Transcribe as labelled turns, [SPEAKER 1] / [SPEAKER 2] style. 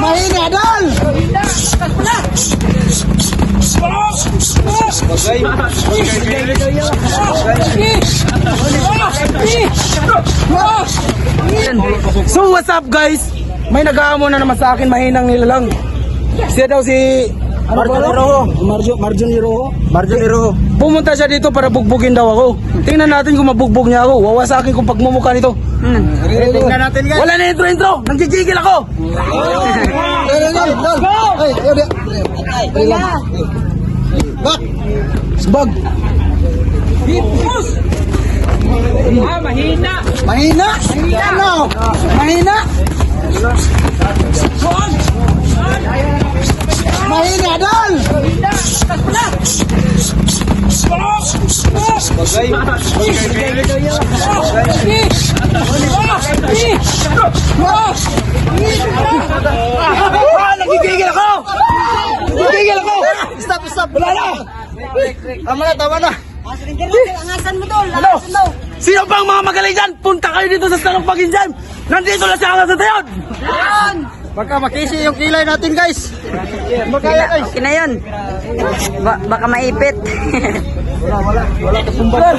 [SPEAKER 1] Mahina, Dal! So what's up guys? May nag-aamon na naman sa akin, mahinang nilalang. Siya daw si Marjon Iroho. Pumunta siya dito para bugbugin daw ako. Tingnan natin kung mabugbog niya ako. Wawa sa akin kung pagmumukha nito. Tingnan natin guys. Wala na intro. Nanggigigil ako. Bag. Mahina. Ano? Mahina. Mahina, Dal! Nagigigil ako! Stop! Wala na! Tama na!
[SPEAKER 2] Angasan mo doon, angasan daw.
[SPEAKER 1] Sino pang mga magaling dyan? Punta kayo dito sa Salong Paginjan! Nandito lang sa Angas sa Tayon! Baka makisi yung kilay natin guys!
[SPEAKER 2] Okay na yun. Baka maipit.
[SPEAKER 1] Wala kasumbat.